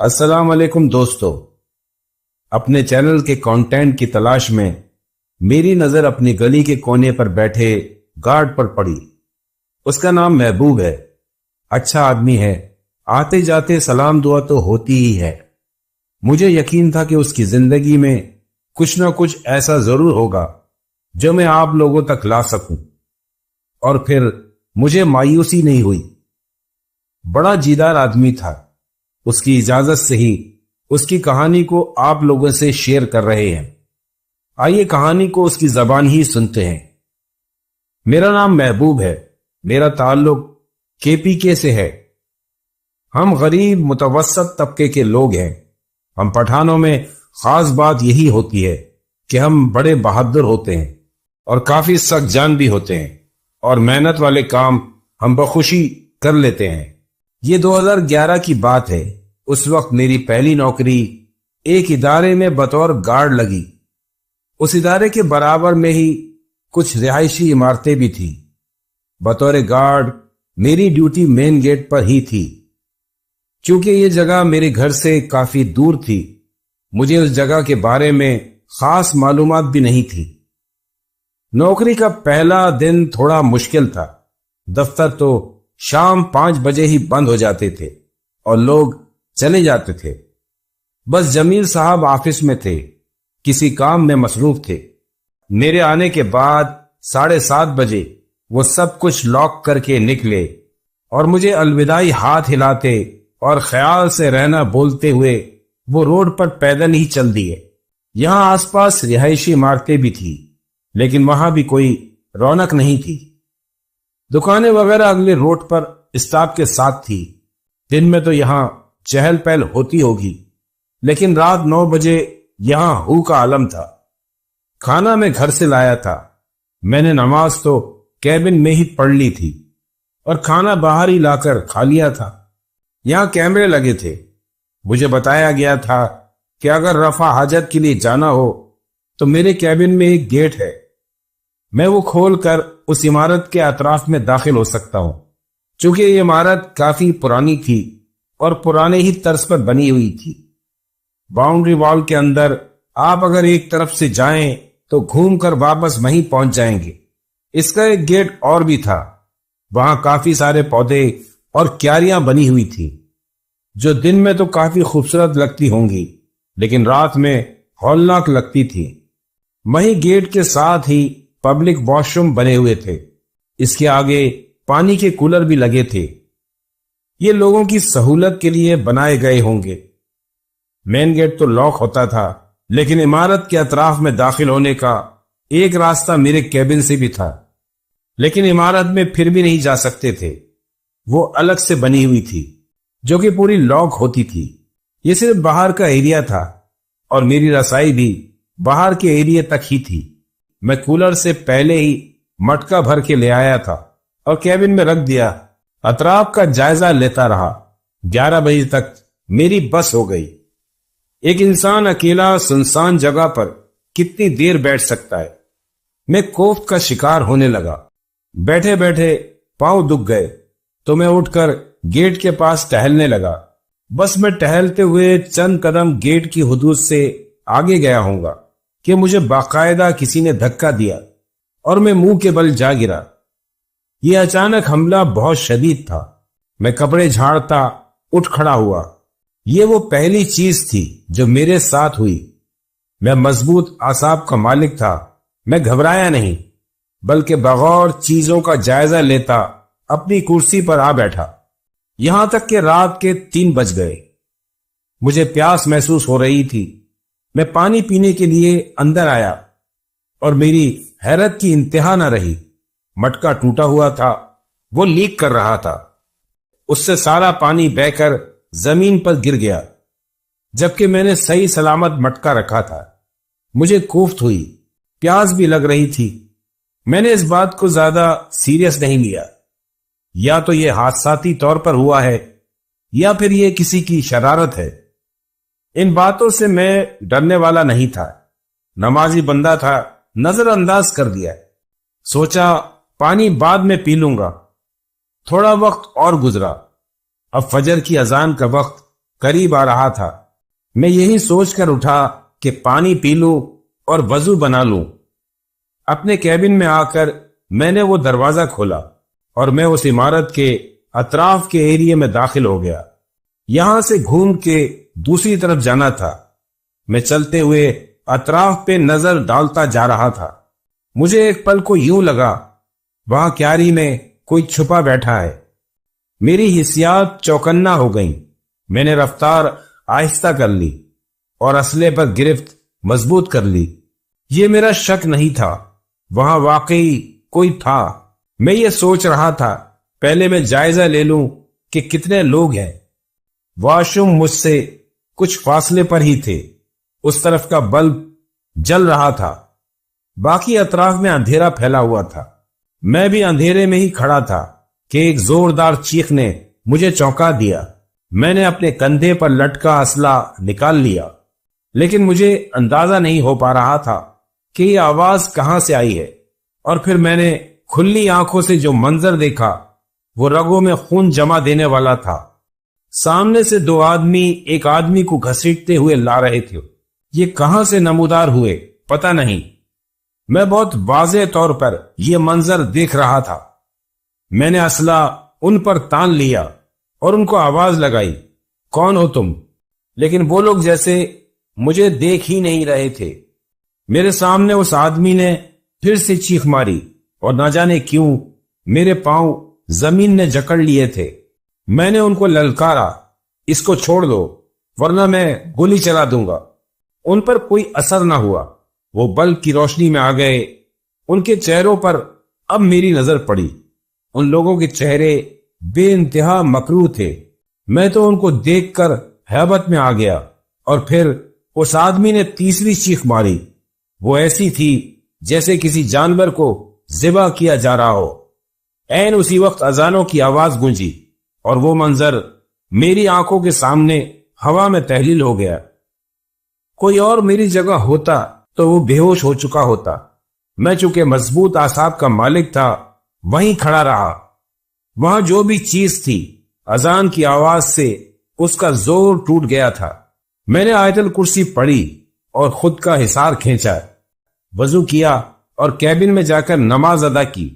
السلام علیکم دوستو، اپنے چینل کے کنٹینٹ کی تلاش میں میری نظر اپنی گلی کے کونے پر بیٹھے گارڈ پر پڑی۔ اس کا نام محبوب ہے، اچھا آدمی ہے، آتے جاتے سلام دعا تو ہوتی ہی ہے۔ مجھے یقین تھا کہ اس کی زندگی میں کچھ نہ کچھ ایسا ضرور ہوگا جو میں آپ لوگوں تک لا سکوں، اور پھر مجھے مایوسی نہیں ہوئی۔ بڑا جیدار آدمی تھا، اس کی اجازت سے ہی اس کی کہانی کو آپ لوگوں سے شیئر کر رہے ہیں۔ آئیے کہانی کو اس کی زبان ہی سنتے ہیں۔ میرا نام محبوب ہے، میرا تعلق KPK سے ہے۔ ہم غریب متوسط طبقے کے لوگ ہیں۔ ہم پٹھانوں میں خاص بات یہی ہوتی ہے کہ ہم بڑے بہادر ہوتے ہیں اور کافی سخت جان بھی ہوتے ہیں، اور محنت والے کام ہم بخوشی کر لیتے ہیں۔ یہ 2011 کی بات ہے۔ اس وقت میری پہلی نوکری ایک ادارے میں بطور گارڈ لگی۔ اس ادارے کے برابر میں ہی کچھ رہائشی عمارتیں بھی تھیں۔ بطور گارڈ میری ڈیوٹی مین گیٹ پر ہی تھی۔ چونکہ یہ جگہ میرے گھر سے کافی دور تھی، مجھے اس جگہ کے بارے میں خاص معلومات بھی نہیں تھی۔ نوکری کا پہلا دن تھوڑا مشکل تھا۔ دفتر تو شام 5 بجے ہی بند ہو جاتے تھے اور لوگ چلے جاتے تھے۔ بس جمیل صاحب آفس میں تھے، کسی کام میں مصروف تھے۔ میرے آنے کے بعد 7:30 بجے وہ سب کچھ لاک کر کے نکلے اور مجھے الوداعی ہاتھ ہلاتے اور خیال سے رہنا بولتے ہوئے وہ روڈ پر پیدل ہی چل دیے۔ یہاں آس پاس رہائشی عمارتیں بھی تھی، لیکن وہاں بھی کوئی رونق نہیں تھی۔ دکانیں وغیرہ اگلے روڈ پر اسٹاپ کے ساتھ تھی۔ دن میں تو یہاں چہل پہل ہوتی ہوگی، لیکن رات 9 بجے یہاں ہو کا عالم تھا۔ کھانا میں گھر سے لایا تھا۔ میں نے نماز تو کیبن میں ہی پڑھ لی تھی اور کھانا باہر ہی لا کر کھا لیا تھا۔ یہاں کیمرے لگے تھے۔ مجھے بتایا گیا تھا کہ اگر رفع حاجت کے لیے جانا ہو تو میرے کیبن میں ایک گیٹ ہے، میں وہ کھول کر اس عمارت کے اطراف میں داخل ہو سکتا ہوں۔ چونکہ یہ عمارت کافی پرانی تھی اور پرانے ہی طرز پر بنی ہوئی تھی۔ باؤنڈری وال کے اندر آپ اگر ایک طرف سے جائیں تو گھوم کر واپس وہیں پہنچ جائیں گے۔ اس کا ایک گیٹ اور بھی تھا۔ وہاں کافی سارے پودے اور کیاریاں بنی ہوئی تھی، جو دن میں تو کافی خوبصورت لگتی ہوں گی، لیکن رات میں ہولناک لگتی تھی۔ وہیں گیٹ کے ساتھ ہی پبلک واش روم بنے ہوئے تھے۔ اس کے آگے پانی کے کولر بھی لگے تھے۔ یہ لوگوں کی سہولت کے لیے بنائے گئے ہوں گے۔ مین گیٹ تو لاک ہوتا تھا، لیکن عمارت کے اطراف میں داخل ہونے کا ایک راستہ میرے کیبن سے بھی تھا، لیکن عمارت میں پھر بھی نہیں جا سکتے تھے۔ وہ الگ سے بنی ہوئی تھی، جو کہ پوری لاک ہوتی تھی۔ یہ صرف باہر کا ایریا تھا اور میری رسائی بھی باہر کے ایریا تک ہی تھی۔ میں کولر سے پہلے ہی مٹکا بھر کے لے آیا تھا اور کیبن میں رکھ دیا۔ اطراف کا جائزہ لیتا رہا۔ 11 بجے تک میری بس ہو گئی۔ ایک انسان اکیلا سنسان جگہ پر کتنی دیر بیٹھ سکتا ہے؟ میں کوفت کا شکار ہونے لگا۔ بیٹھے بیٹھے پاؤں دکھ گئے تو میں اٹھ کر گیٹ کے پاس ٹہلنے لگا۔ بس میں ٹہلتے ہوئے چند قدم گیٹ کی حدود سے آگے گیا ہوں گا کہ مجھے باقاعدہ کسی نے دھکا دیا اور میں منہ کے بل جا گرا۔ یہ اچانک حملہ بہت شدید تھا۔ میں کپڑے جھاڑتا اٹھ کھڑا ہوا۔ یہ وہ پہلی چیز تھی جو میرے ساتھ ہوئی۔ میں مضبوط اعصاب کا مالک تھا۔ میں گھبرایا نہیں، بلکہ بغور چیزوں کا جائزہ لیتا اپنی کرسی پر آ بیٹھا۔ یہاں تک کہ رات کے 3 بج گئے۔ مجھے پیاس محسوس ہو رہی تھی۔ میں پانی پینے کے لیے اندر آیا اور میری حیرت کی انتہا نہ رہی۔ مٹکا ٹوٹا ہوا تھا، وہ لیک کر رہا تھا۔ اس سے سارا پانی بہہ کر زمین پر گر گیا، جبکہ میں نے صحیح سلامت مٹکا رکھا تھا۔ مجھے کوفت ہوئی، پیاس بھی لگ رہی تھی۔ میں نے اس بات کو زیادہ سیریس نہیں لیا۔ یا تو یہ حادثاتی طور پر ہوا ہے یا پھر یہ کسی کی شرارت ہے۔ ان باتوں سے میں ڈرنے والا نہیں تھا۔ نمازی بندہ تھا، نظر انداز کر دیا۔ سوچا پانی بعد میں پی لوں گا۔ تھوڑا وقت اور گزرا۔ اب فجر کی اذان کا وقت قریب آ رہا تھا۔ میں یہی سوچ کر اٹھا کہ پانی پی لوں اور وضو بنا لوں۔ اپنے کیبن میں آ کر میں نے وہ دروازہ کھولا اور میں اس عمارت کے اطراف کے ایریے میں داخل ہو گیا۔ یہاں سے گھوم کے دوسری طرف جانا تھا۔ میں چلتے ہوئے اطراف پہ نظر ڈالتا جا رہا تھا۔ مجھے ایک پل کو یوں لگا وہاں کیاری میں کوئی چھپا بیٹھا ہے۔ میری حسیات چوکنا ہو گئیں۔ میں نے رفتار آہستہ کر لی اور اسلحے پر گرفت مضبوط کر لی۔ یہ میرا شک نہیں تھا، وہاں واقعی کوئی تھا۔ میں یہ سوچ رہا تھا پہلے میں جائزہ لے لوں کہ کتنے لوگ ہیں۔ واش روم مجھ سے کچھ فاصلے پر ہی تھے۔ اس طرف کا بلب جل رہا تھا، باقی اطراف میں اندھیرا پھیلا ہوا تھا۔ میں بھی اندھیرے میں ہی کھڑا تھا کہ ایک زوردار چیخ نے مجھے چونکا دیا۔ میں نے اپنے کندھے پر لٹکا اسلحہ نکال لیا، لیکن مجھے اندازہ نہیں ہو پا رہا تھا کہ یہ آواز کہاں سے آئی ہے۔ اور پھر میں نے کھلی آنکھوں سے جو منظر دیکھا وہ رگوں میں خون جمع دینے والا تھا۔ سامنے سے دو آدمی ایک آدمی کو گھسیٹتے ہوئے لا رہے تھے۔ یہ کہاں سے نمودار ہوئے پتہ نہیں۔ میں بہت واضح طور پر یہ منظر دیکھ رہا تھا۔ میں نے اسلحہ ان پر تان لیا اور ان کو آواز لگائی، کون ہو تم؟ لیکن وہ لوگ جیسے مجھے دیکھ ہی نہیں رہے تھے۔ میرے سامنے اس آدمی نے پھر سے چیخ ماری اور نہ جانے کیوں میرے پاؤں زمین نے جکڑ لیے تھے۔ میں نے ان کو للکارا، اس کو چھوڑ دو ورنہ میں گولی چلا دوں گا۔ ان پر کوئی اثر نہ ہوا۔ وہ بلب کی روشنی میں آ گئے۔ ان کے چہروں پر اب میری نظر پڑی۔ ان لوگوں کے چہرے بے انتہا مکروہ تھے۔ میں تو ان کو دیکھ کر ہیبت میں آ گیا۔ اور پھر اس آدمی نے تیسری چیخ ماری۔ وہ ایسی تھی جیسے کسی جانور کو ذبح کیا جا رہا ہو۔ عین اسی وقت اذانوں کی آواز گونجی اور وہ منظر میری آنکھوں کے سامنے ہوا میں تحلیل ہو گیا۔ کوئی اور میری جگہ ہوتا تو وہ بے ہوش ہو چکا ہوتا۔ میں چونکہ مضبوط اعصاب کا مالک تھا وہیں کھڑا رہا۔ وہاں جو بھی چیز تھی اذان کی آواز سے اس کا زور ٹوٹ گیا تھا۔ میں نے آیت الکرسی پڑھی اور خود کا حصار کھینچا، وضو کیا اور کیبن میں جا کر نماز ادا کی۔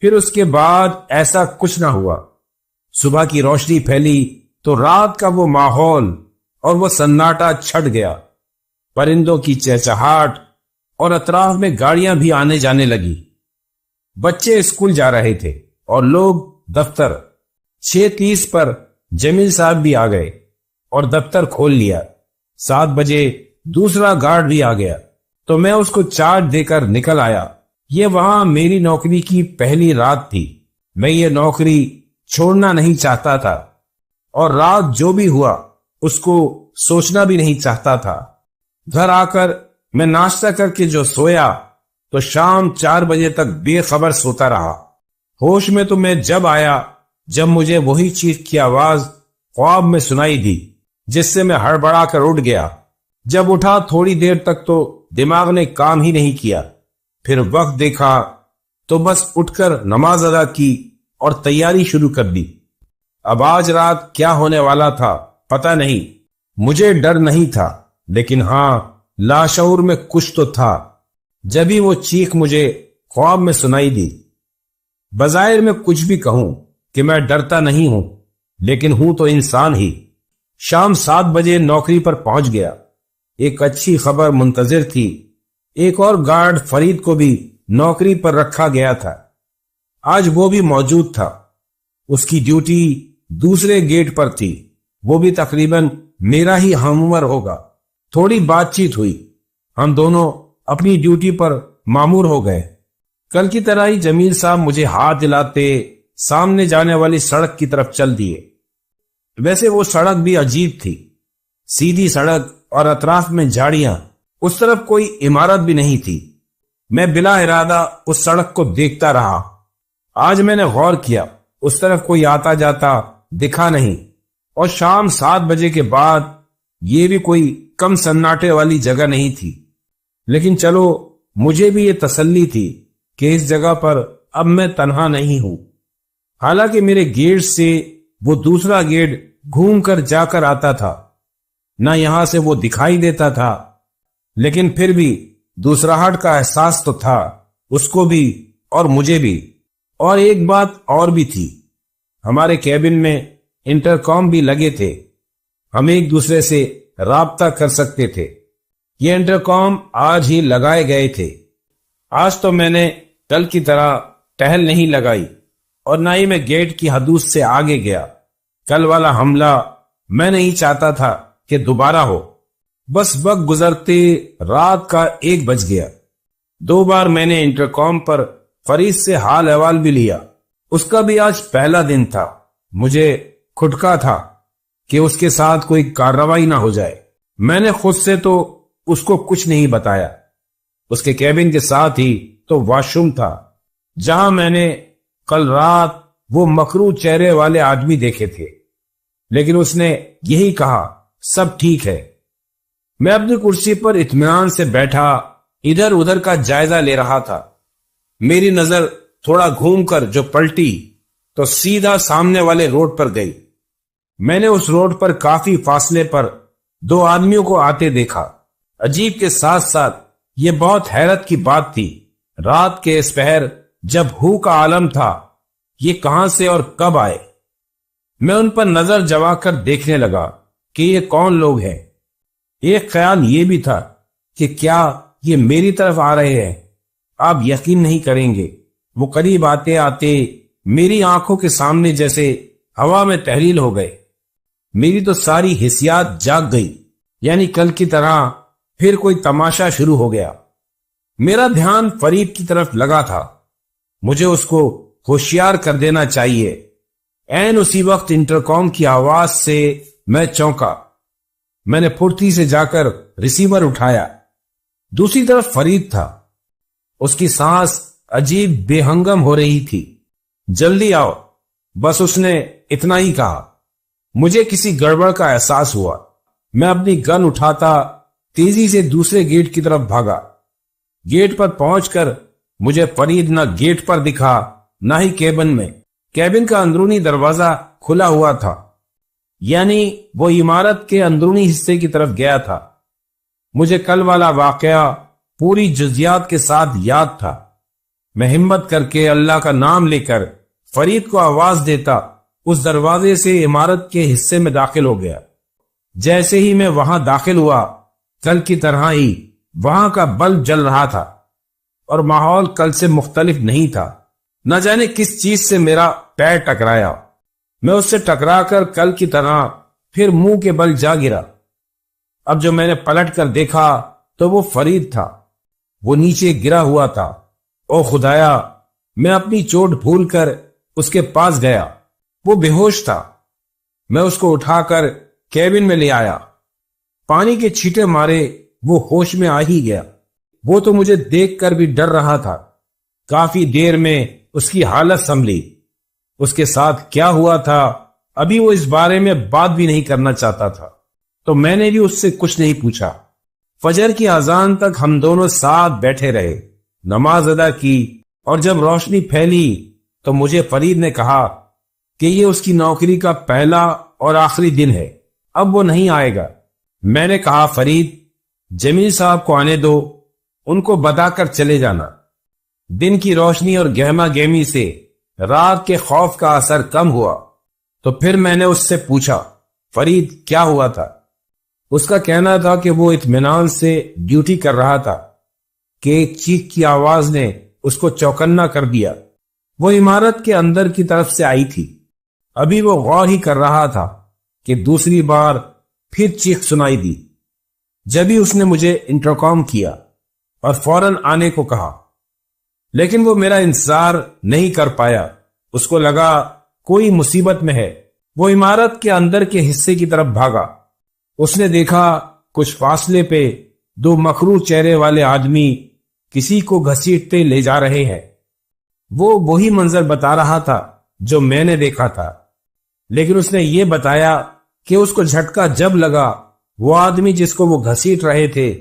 پھر اس کے بعد ایسا کچھ نہ ہوا۔ صبح کی روشنی پھیلی تو رات کا وہ ماحول اور وہ سناٹا چھٹ گیا۔ پرندوں کی چہچہاٹ اور اطراف میں گاڑیاں بھی آنے جانے لگی۔ بچے اسکول جا رہے تھے اور لوگ دفتر۔ 6:30 پر جمیل صاحب بھی آ گئے اور دفتر کھول لیا۔ 7 بجے دوسرا گارڈ بھی آ گیا تو میں اس کو چارج دے کر نکل آیا۔ یہ وہاں میری نوکری کی پہلی رات تھی۔ میں یہ نوکری چھوڑنا نہیں چاہتا تھا اور رات جو بھی ہوا اس کو سوچنا بھی نہیں چاہتا تھا۔ گھر آ کر میں ناشتہ کر کے جو سویا تو شام 4 بجے تک بے خبر سوتا رہا۔ ہوش میں تو میں جب آیا جب مجھے وہی چیخ کی آواز خواب میں سنائی دی، جس سے میں ہڑبڑا کر اٹھ گیا۔ جب اٹھا تھوڑی دیر تک تو دماغ نے کام ہی نہیں کیا۔ پھر وقت دیکھا تو بس اٹھ کر نماز ادا کی اور تیاری شروع کر دی۔ اب آج رات کیا ہونے والا تھا پتہ نہیں۔ مجھے ڈر نہیں تھا، لیکن ہاں لاشعور میں کچھ تو تھا۔ جبھی وہ چیخ مجھے خواب میں سنائی دی۔ بظاہر میں کچھ بھی کہوں کہ میں ڈرتا نہیں ہوں، لیکن ہوں تو انسان ہی۔ شام 7 بجے نوکری پر پہنچ گیا۔ ایک اچھی خبر منتظر تھی۔ ایک اور گارڈ فرید کو بھی نوکری پر رکھا گیا تھا۔ آج وہ بھی موجود تھا۔ اس کی ڈیوٹی دوسرے گیٹ پر تھی۔ وہ بھی تقریباً میرا ہی ہم عمر ہوگا۔ تھوڑی بات چیت ہوئی۔ ہم دونوں اپنی ڈیوٹی پر مامور ہو گئے۔ کل کی طرح ہی جمیل صاحب مجھے ہاتھ دلاتے سامنے جانے والی سڑک کی طرف چل دیے۔ ویسے وہ سڑک بھی عجیب تھی، سیدھی سڑک اور اطراف میں جھاڑیاں۔ اس طرف کوئی عمارت بھی نہیں تھی۔ میں بلا ارادہ اس سڑک کو دیکھتا رہا۔ آج میں نے غور کیا، اس طرف کوئی آتا جاتا دکھا نہیں، اور شام 7 بجے کے بعد یہ بھی کوئی کم سناٹے والی جگہ نہیں تھی۔ لیکن چلو، مجھے بھی یہ تسلی تھی کہ اس جگہ پر اب میں تنہا نہیں ہوں۔ حالانکہ میرے گیٹ سے وہ دوسرا گیٹ گھوم کر جا کر آتا تھا، نہ یہاں سے وہ دکھائی دیتا تھا، لیکن پھر بھی دوسراہٹ کا احساس تو تھا، اس کو بھی اور مجھے بھی۔ اور ایک بات اور بھی تھی، ہمارے کیبن میں انٹرکام بھی لگے تھے، ہم ایک دوسرے سے رابطہ کر سکتے تھے۔ یہ انٹرکام آج ہی لگائے گئے تھے۔ آج تو میں نے کل کی طرح ٹہل نہیں لگائی اور نہ ہی میں گیٹ کی حدود سے آگے گیا۔ کل والا حملہ میں نہیں چاہتا تھا کہ دوبارہ ہو۔ بس وقت گزرتے رات کا 1 بج گیا۔ 2 بار میں نے انٹرکام پر فرید سے حال احوال بھی لیا۔ اس کا بھی آج پہلا دن تھا۔ مجھے کھٹکا تھا کہ اس کے ساتھ کوئی کارروائی نہ ہو جائے۔ میں نے خود سے تو اس کو کچھ نہیں بتایا۔ اس کے کیبن کے ساتھ ہی تو واش روم تھا جہاں میں نے کل رات وہ مکروہ چہرے والے آدمی دیکھے تھے، لیکن اس نے یہی کہا سب ٹھیک ہے۔ میں اپنی کرسی پر اطمینان سے بیٹھا ادھر ادھر کا جائزہ لے رہا تھا۔ میری نظر تھوڑا گھوم کر جو پلٹی تو سیدھا سامنے والے روڈ پر گئی۔ میں نے اس روڈ پر کافی فاصلے پر 2 آدمیوں کو آتے دیکھا۔ عجیب کے ساتھ ساتھ یہ بہت حیرت کی بات تھی، رات کے اس پہر جب ہو کا عالم تھا، یہ کہاں سے اور کب آئے؟ میں ان پر نظر جما کر دیکھنے لگا کہ یہ کون لوگ ہیں۔ ایک خیال یہ بھی تھا کہ کیا یہ میری طرف آ رہے ہیں؟ آپ یقین نہیں کریں گے، وہ قریب آتے آتے میری آنکھوں کے سامنے جیسے ہوا میں تحلیل ہو گئے۔ میری تو ساری حسیات جاگ گئی، یعنی کل کی طرح پھر کوئی تماشا شروع ہو گیا۔ میرا دھیان فرید کی طرف لگا تھا، مجھے اس کو ہوشیار کر دینا چاہیے۔ عین اسی وقت انٹرکام کی آواز سے میں چونکا۔ میں نے پھرتی سے جا کر ریسیور اٹھایا۔ دوسری طرف فرید تھا، اس کی سانس عجیب بے ہنگم ہو رہی تھی۔ جلدی آؤ، بس اس نے اتنا ہی کہا۔ مجھے کسی گڑبڑ کا احساس ہوا۔ میں اپنی گن اٹھاتا تیزی سے دوسرے گیٹ کی طرف بھاگا۔ گیٹ پر پہنچ کر مجھے فرید نہ گیٹ پر دکھا نہ ہی کیبن میں۔ کیبن کا اندرونی دروازہ کھلا ہوا تھا، یعنی وہ عمارت کے اندرونی حصے کی طرف گیا تھا۔ مجھے کل والا واقعہ پوری جزیات کے ساتھ یاد تھا۔ میں ہمت کر کے اللہ کا نام لے کر فرید کو آواز دیتا اس دروازے سے عمارت کے حصے میں داخل ہو گیا۔ جیسے ہی میں وہاں داخل ہوا، کل کی طرح ہی وہاں کا بلب جل رہا تھا اور ماحول کل سے مختلف نہیں تھا۔ نہ جانے کس چیز سے میرا پیر ٹکرایا، میں اس سے ٹکرا کر کل کی طرح پھر منہ کے بل جا گرا۔ اب جو میں نے پلٹ کر دیکھا تو وہ فرید تھا، وہ نیچے گرا ہوا تھا۔ او خدایا، میں اپنی چوٹ بھول کر اس کے پاس گیا، وہ بے ہوش تھا۔ میں اس کو اٹھا کر کیبن میں لے آیا۔ پانی کے چھینٹے مارے وہ ہوش میں آ ہی گیا۔ وہ تو مجھے دیکھ کر بھی ڈر رہا تھا۔ کافی دیر میں اس کی حالت سنبھلی۔ اس کے ساتھ کیا ہوا تھا ابھی وہ اس بارے میں بات بھی نہیں کرنا چاہتا تھا، تو میں نے بھی اس سے کچھ نہیں پوچھا۔ فجر کی اذان تک ہم دونوں ساتھ بیٹھے رہے، نماز ادا کی، اور جب روشنی پھیلی تو مجھے فرید نے کہا کہ یہ اس کی نوکری کا پہلا اور آخری دن ہے، اب وہ نہیں آئے گا۔ میں نے کہا فرید، جمیل صاحب کو آنے دو، ان کو بتا کر چلے جانا۔ دن کی روشنی اور گہما گہمی سے رات کے خوف کا اثر کم ہوا، تو پھر میں نے اس سے پوچھا فرید کیا ہوا تھا؟ اس کا کہنا تھا کہ وہ اطمینان سے ڈیوٹی کر رہا تھا کہ ایک چیخ کی آواز نے اس کو چوکنا کر دیا۔ وہ عمارت کے اندر کی طرف سے آئی تھی۔ ابھی وہ غور ہی کر رہا تھا کہ دوسری بار پھر چیخ سنائی دی۔ جبھی اس نے مجھے انٹرکام کیا اور فوراً آنے کو کہا، لیکن وہ میرا انتظار نہیں کر پایا۔ اس کو لگا کوئی مصیبت میں ہے۔ وہ عمارت کے اندر کے حصے کی طرف بھاگا۔ اس نے دیکھا کچھ فاصلے پہ 2 مکروہ چہرے والے آدمی کسی کو گھسیٹتے لے جا رہے ہیں۔ وہ وہی منظر بتا رہا تھا جو میں نے دیکھا تھا، لیکن اس نے یہ بتایا کہ اس کو جھٹکا جب لگا، وہ آدمی جس کو وہ گھسیٹ رہے تھے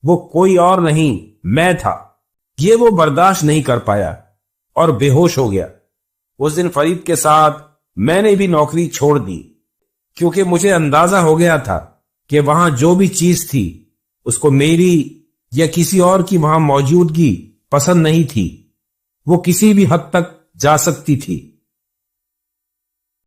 وہ کوئی اور نہیں، میں تھا۔ یہ وہ برداشت نہیں کر پایا اور بے ہوش ہو گیا۔ اس دن فرید کے ساتھ میں نے بھی نوکری چھوڑ دی، کیونکہ مجھے اندازہ ہو گیا تھا کہ وہاں جو بھی چیز تھی اس کو میری یا کسی اور کی وہاں موجودگی پسند نہیں تھی، وہ کسی بھی حد تک جا سکتی تھی۔